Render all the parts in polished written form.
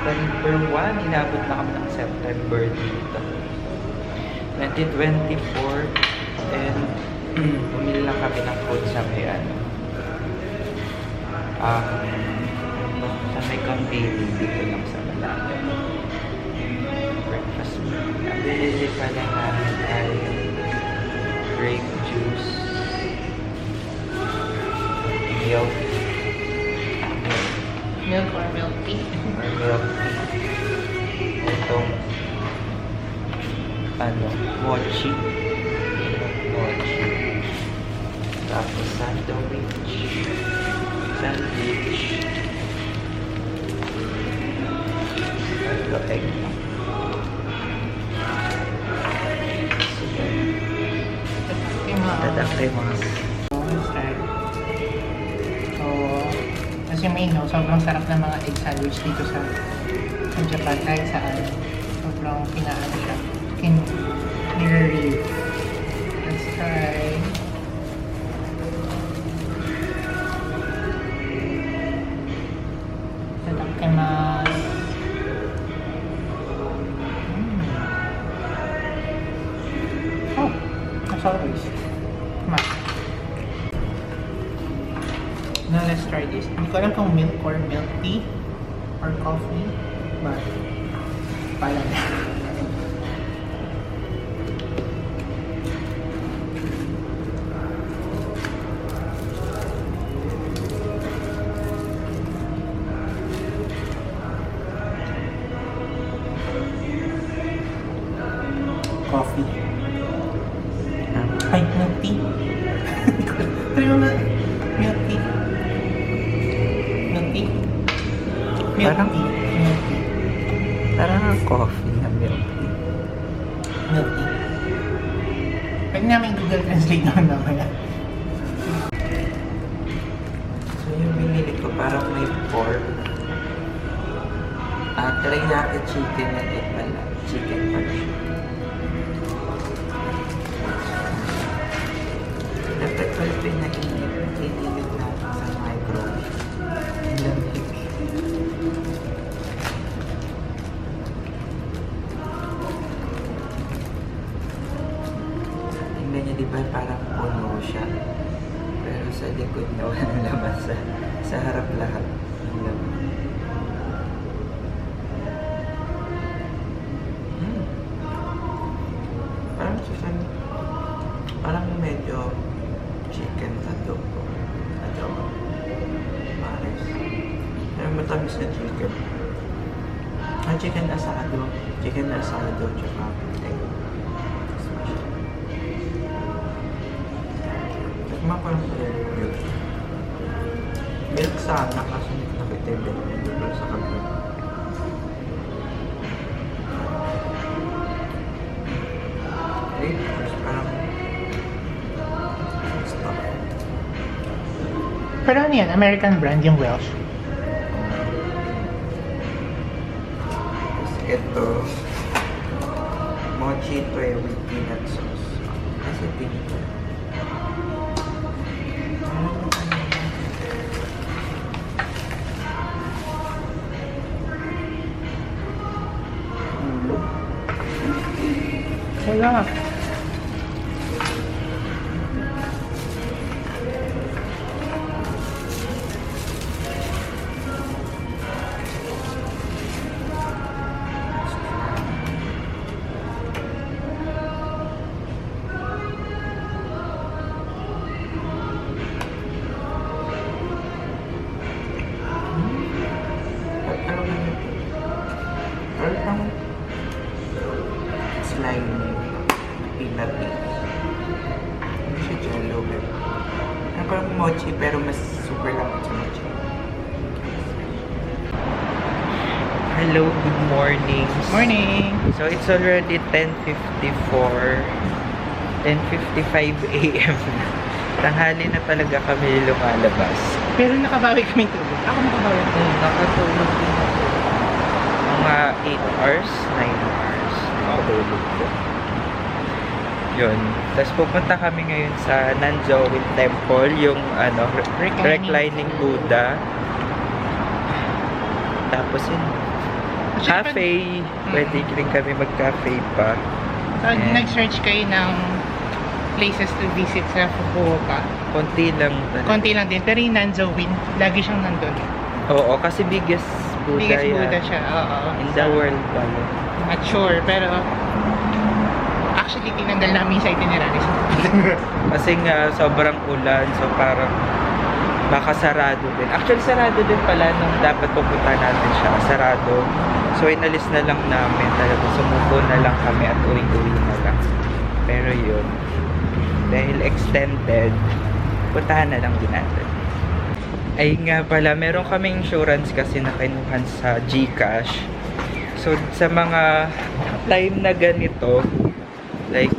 September 1. Inabot na kami ng September dito. 2024. And bumili lang kami ng food sa may sa may convenience dito lang sa malapit. Breakfast meal. Ang binili pala namin ay grape juice, milk, Milk or milk tea? or milk tea. Itong mochi. Tapos sandwich. Ito egg. Tadakimasu. So, as you may know, sobrang sarap ng mga egg sandwich dito sa Japan. Kahit saan, sobrang pinaano siya. Nire-review. Let's try. Tadakimasu. Oh, as always. Come on. Now let's try this. Hindi ko alam kung milk or milk tea or coffee, but pala na. Coffee. Ay, milk tea. Try mo na. Milk tea. Milk tea. Milk Parang- tea. Milk tea. Parang ang coffee na milk tea. Milk tea. Pwede namin Google Translate naman mamaya. So yung binili ko parang may pork. Teriyaki chicken na din pala. Chicken pala siya. Dapat pala pinainit. Pinainit natin sa microwave. Ang lamig. Tingnan niya, di ba parang puno siya? Pero sa likod na walang laman, sa harap lahat. Ang lamig. Parang medyo chicken adobo. Pares. Pero matamis na chicken. Chicken asado. Chicken asado tsaka egg. Smash. Tikman ko lang pala yung milk. Milk sana kasi nakitindi ko dito sa kabila. Parang stop. Pero ano yan? American brand yung Welsh. Tapos ito, mochi ito eh with peanut sauce. Kasi peanut. Wala. Parang slime peanut eh. Hindi siya jello eh. Parang mochi pero mas super lapit sa mochi. Hello, good morning. Morning! So it's already 10:54, 10:55 a.m. Tanghali na talaga kami lumalabas. Pero nakabawi kami tulog. Ako nakabawi. Nakatulog din ako. Mga 8 hours, 9 hours. Nakatulog ko. Yun. Tapos pupunta kami ngayon sa Nanjowin Temple, yung reclining Buddha. Tapos yun, Cafe. Pwede rin kami mag-cafe pa. So, nag-search kayo ng places to visit sa Fukuoka. Konti lang talaga. Konti lang din. Pero yung Nanzo Wind, lagi siyang nandun. Oo, kasi biggest Buddha Biggest yan. Buddha siya. Oo. In the world pala. Not sure, pero actually tinanggal namin sa itinerary. Kasi nga sobrang ulan, so parang baka sarado din. Actually sarado din pala nung dapat pupunta natin siya. Sarado. So inalis na lang namin. Talaga sumuko na lang kami at uwi-uwi na lang. Pero yun, dahil extended, puntahan na lang din natin. Ay nga pala, meron kaming insurance kasi na kinuhan sa GCash. So sa mga time na ganito, like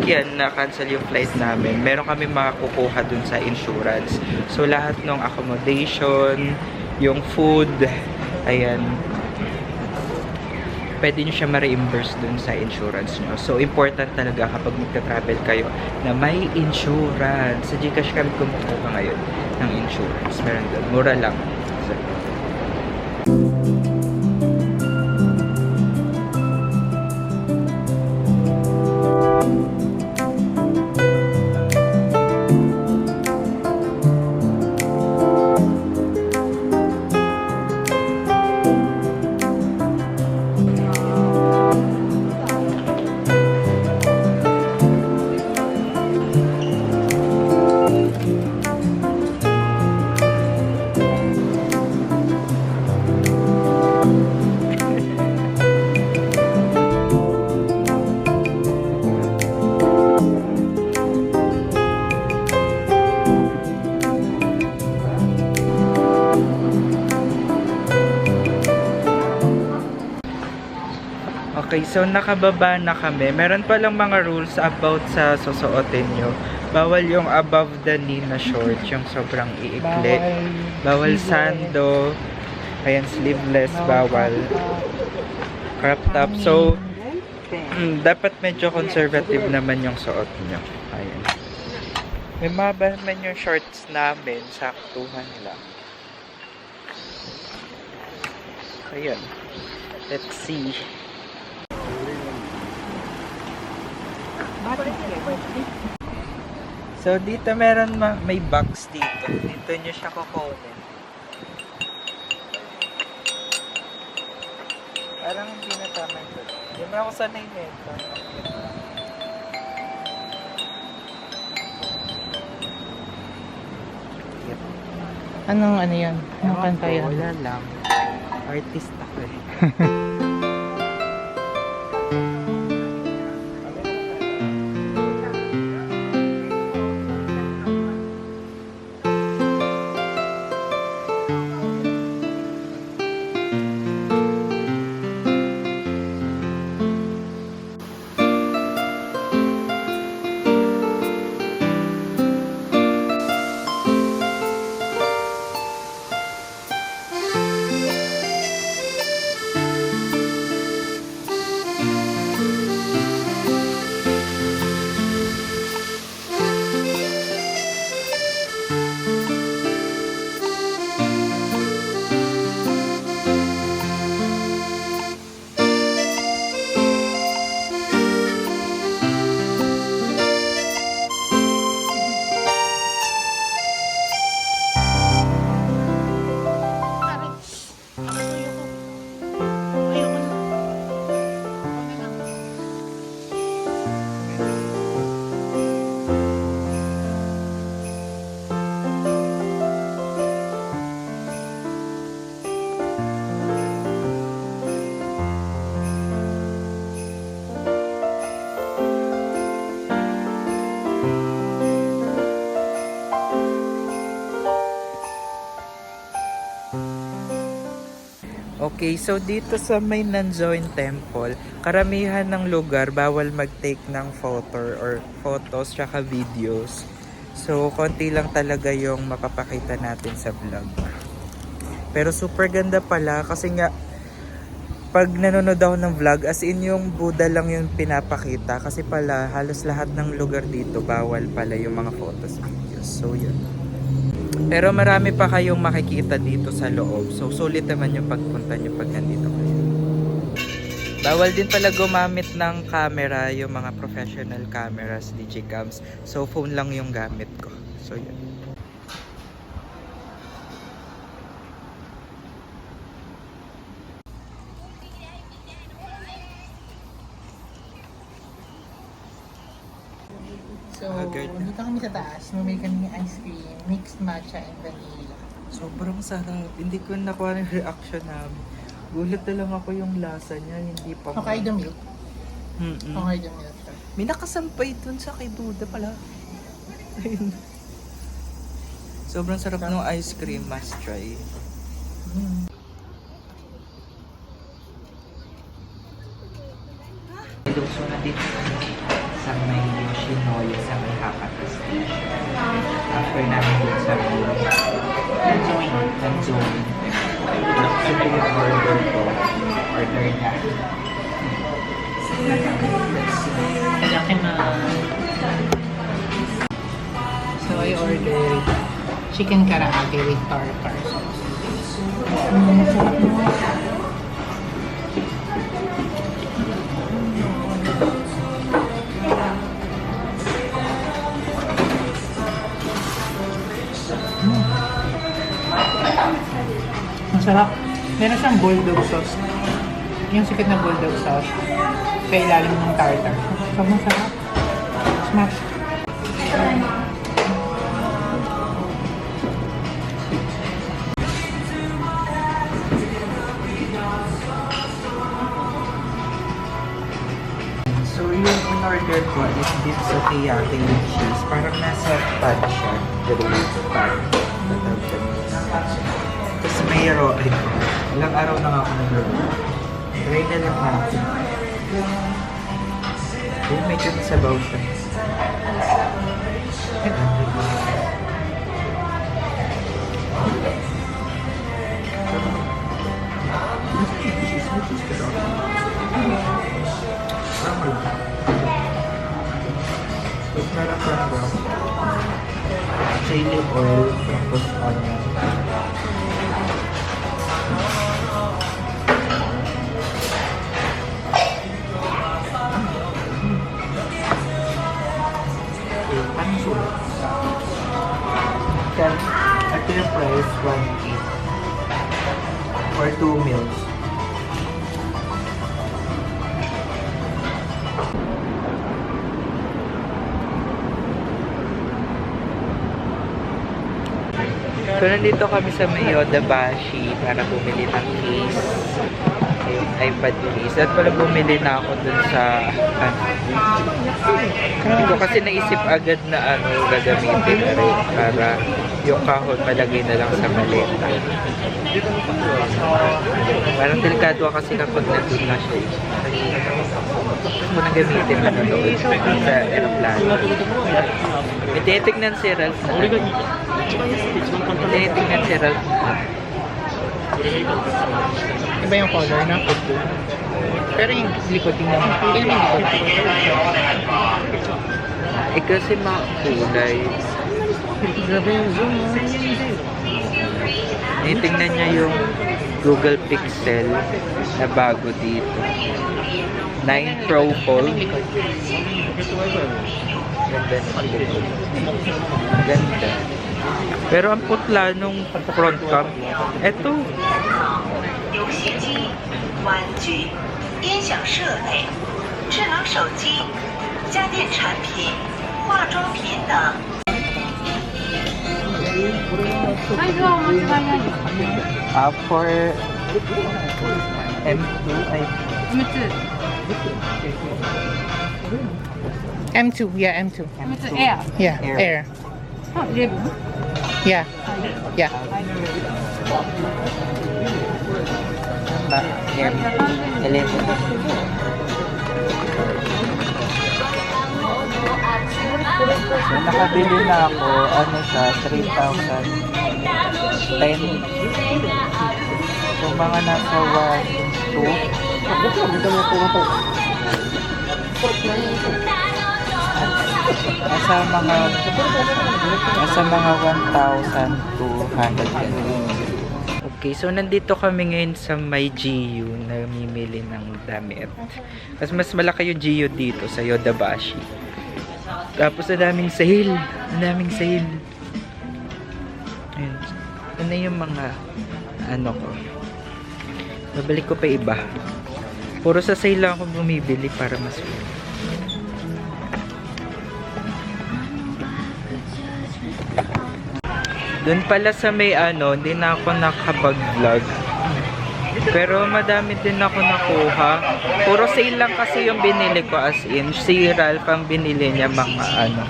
yan, na-cancel yung flight namin, meron kami makukuha dun sa insurance. So lahat ng accommodation, yung food, ayan, pwede nyo siya ma-reimburse dun sa insurance nyo. So important talaga kapag magta-travel kayo na may insurance. Sa GCash kami kumukuha ngayon ng insurance. Meron dun, mura lang. So, okay, so nakababa na kami. Meron palang mga rules about sa susuotin nyo. Bawal yung above the knee na short, yung sobrang iikli. Bawal sando. Ayan, sleeveless, bawal. Crop top. So, dapat medyo conservative naman yung suot nyo. Ayan. May maba naman yung shorts namin. Saktuhan lang. Ayan. Let's see. So dito meron may box dito. Dito nyo siya kukunin. Parang hindi na tama ito. Hindi mo ako sanay nito. Anong ano yun? Anong kanta yun? Wala lang. Artist ako eh. Okay, so dito sa may Nanzoin Temple, karamihan ng lugar bawal mag-take ng photos tsaka videos. So, konti lang talaga yung mapapakita natin sa vlog. Pero super ganda pala kasi nga pag nanonood ako ng vlog, as in yung Buddha lang yung pinapakita kasi pala halos lahat ng lugar dito bawal pala yung mga photos, videos. So, yun. Pero marami pa kayong makikita dito sa loob. So, sulit naman yung pagpunta nyo pag nandito kayo. Bawal din pala gumamit ng camera, yung mga professional cameras, digicams. So, phone lang yung gamit ko. So, yun. So, Agad na. dito kami sa taas. Bumili kami ng ice cream, mixed matcha and vanilla. Sobrang sarap. Hindi ko nakuha ng reaction namin. Gulat na lang ako yung lasa niya. Hindi pa Hokkaido milk. Mm-mm. Hokkaido milk. May nakasampay dun sa kay Duda pala. Ayun. Sobrang sarap ng ice cream. Must try. Mm. So, nandito kami sa may Yoshinoya, sa may Hakata Station. After namin dun sa may Nanzoin. So, yung order ko. Order na. So, I ordered chicken karaage with tartar sauce. Sarap mo. Masarap. Meron siyang bulldog sauce. Yung sikat na bulldog sauce. Sa ilalim ng tartar. Sobrang sarap. Smash. So, yung in-order ko is beef sukiyaki with cheese. Parang nasa pad siya. Grilled pad. Tapos may raw. Ilang araw na nga ako nag-roll. Try na lang natin. Oh, medyo nasabaw siya. Tapos meron pa ba? Chili oil, tapos onion. Ito yung price, 1.8 for 2 meals. So, nandito kami sa Mayoda Bashi para bumili ng case. Yung iPad case. At pala bumili na ako dun sa hindi ko kasi naisip agad na gagamitin na rin para yung kahon malagay na lang sa maleta. Parang delikado kasi kapag nandun na siya. Kung nagamitin mo na doon sa aeroplano. May tinitignan si Ralph na. May tinitignan si Ralph na. Iba yung color na? Pero yung likod tingnan mo. Tingnan mo yung likod. Eh kasi makulay. Grabe yung zoom. Tinitingnan niya yung Google Pixel na bago dito. 9 Pro Fold. Ganda ng likod. Ganda. Pero ang putla nung front cam, eto. 游戏机、玩具、音响设备、智能手机、家电产品、化妆品等。 For M2, ay M2, yeah, M2. Air. Yeah, Air. air. Oh, 11. Yeah. Yeah. ba? Air 11. So, nakabili na ako, siya, 3,010. So, mga nasa 1, 2. nasa mga 1,200 ganun. Okay, so nandito kami ngayon sa may GU na namimili ng damit. Kasi mas malaki yung GU dito sa Yodobashi. Tapos ang daming sale. Ang daming sale. Ayun. Ano yung mga ano ko. Babalik ko pa iba. Puro sa sale lang ako bumibili para mas doon pala sa may ano, hindi na ako nakapag-vlog. Pero madami din ako nakuha. Puro sale lang kasi yung binili ko, as in. Si Ralph ang binili niya mga ano,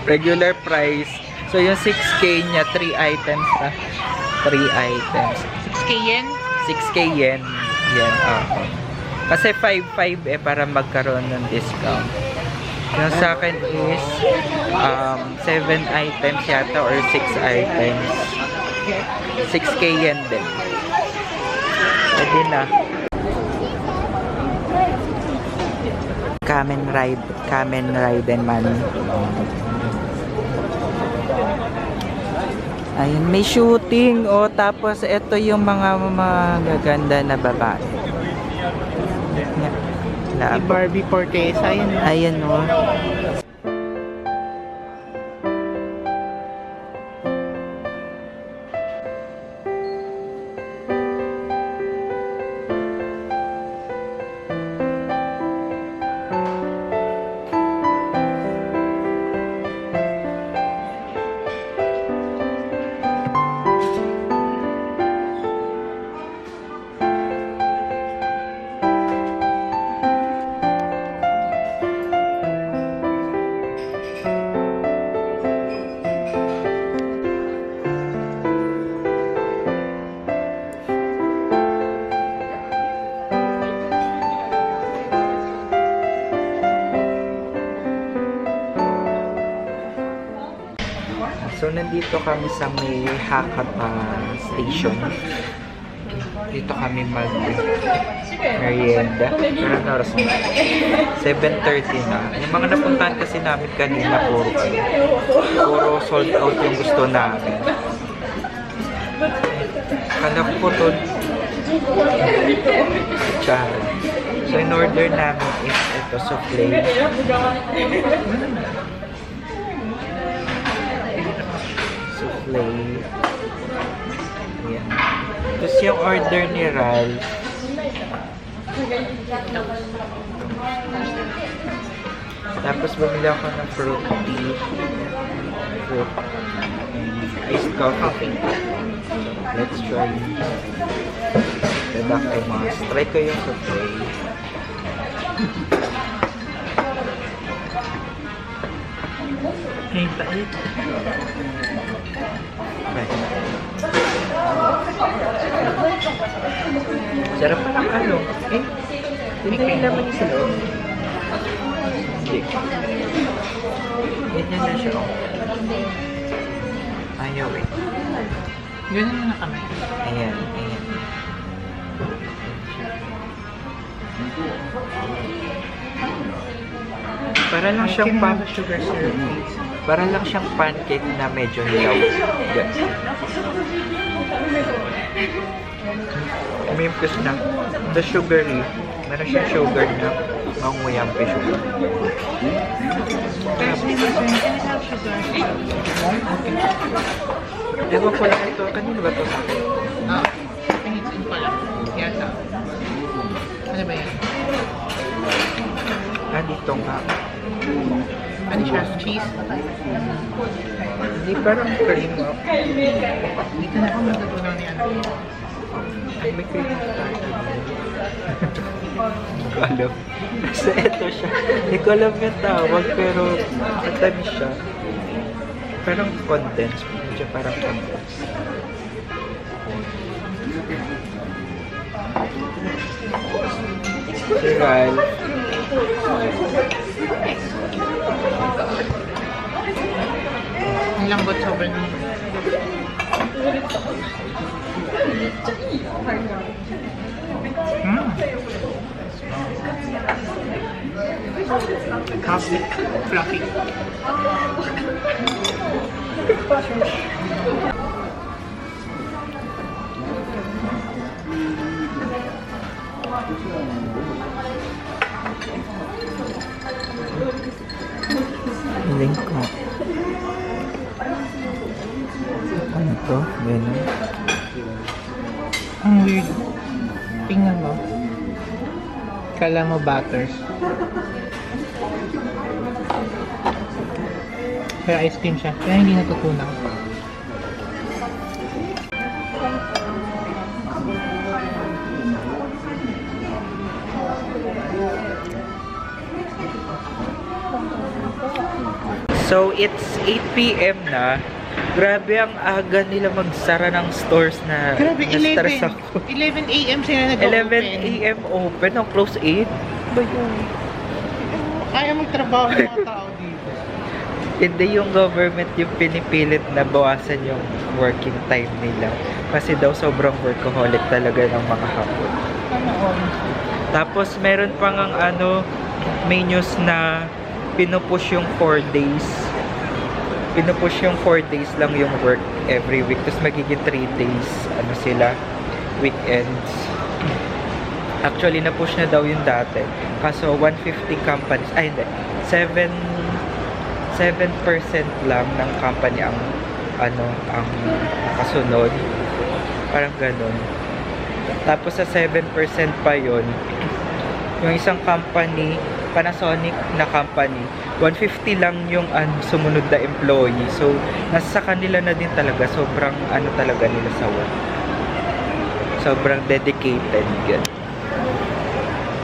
regular price. So yung 6K niya, 3 items na. 3 items. 6K yen? 6K yen. Yan, kasi 5.5 para magkaroon ng discount. Yung sa akin is 7 items yata or 6 items. 6K yen din. Pwede na. Kamen Raiden man. Ayun, may shooting. O, tapos ito yung mga magaganda na babae. Si Barbie Fortesa, yun. Ayan o. So, nandito kami sa may Hakata Station. Dito kami mag-merienda. Pero na oras na? 7:30 na. Yung mga napuntahan kasi namin kanina, puro sold out yung gusto namin. Kala ko po to. So, in order namin is ito, souffle. Souffle. Ayan. Tapos yung order ni Ralph. Tapos bumili ako ng fruit tea. Fruit. Iced coffee. Let's try. Tadakimasu. Try ko yung souffle. Hey, tait. Sarap pa ng ano. Eh, hindi yung laman niya sa loob. Hindi. Ganyan na siya. Ayaw eh. Ganun na kami. Ayan, ayan. Para lang siyang sugar syrup. para lang siyang pancake na medyo hilaw. Yes. Umimpis na. The sugary. Meron siyang sugar na manguyampi sugar. Ewan ko lang ito. Kanino ba ito? Pinitsin pa lang. Yata. Ano ba yan? Dito nga. Ano siya? Cheese? Hindi, parang cream. Dito na ako magatunaw ni ano. Ay, may cream starter. Hindi ko alam. Basta ito siya. Hindi ko alam yung tawag, pero matamis siya. Parang condensed. Medyo parang condensed. Si Ralph. Ang lambot sobrang. Caustic. Fluffy. Link ko. Ano to? Ganun. Ang weird. Tingnan mo. Kala mo butters. Pero ice cream siya. Kaya hindi natutunaw. So, it's 8 p.m. na. Grabe ang aga nila magsara ng stores na Grabe, na-stress 11. ako. 11 a.m. sila nag-open. 11 a.m. open, ang close 8. Ba yun? Kaya magtrabaho ng mga tao dito. Hindi yung government yung pinipilit na bawasan yung working time nila. Kasi daw sobrang workaholic talaga ng mga hapon. Ano all? Tapos meron pang ang may news na pinupush yung 4 days. Pinupush yung 4 days lang yung work every week. Tapos magiging 3 days, weekends. Actually, na-push na daw yung dati. Kaso, 150 companies, hindi, 7% lang ng company ang kasunod. Parang ganun. Tapos sa 7% pa yon, yung isang company, Panasonic na company, 150 lang yung sumunod na employee. So, nasa kanila na din talaga. Sobrang talaga nila sa work. Sobrang dedicated. Good.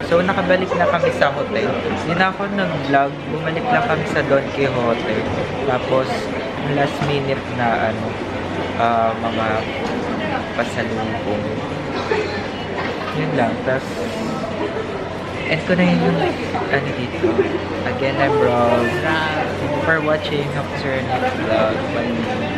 So, nakabalik na kami sa hotel. Hindi na ako nag-vlog. Bumalik lang kami sa Don Quixote. Tapos, last minute na mga pasalubong. Yun lang. Tapos, end ko na yung dito. Again, I'm Rob. Thank you for watching. Hope to see you next vlog. Bye.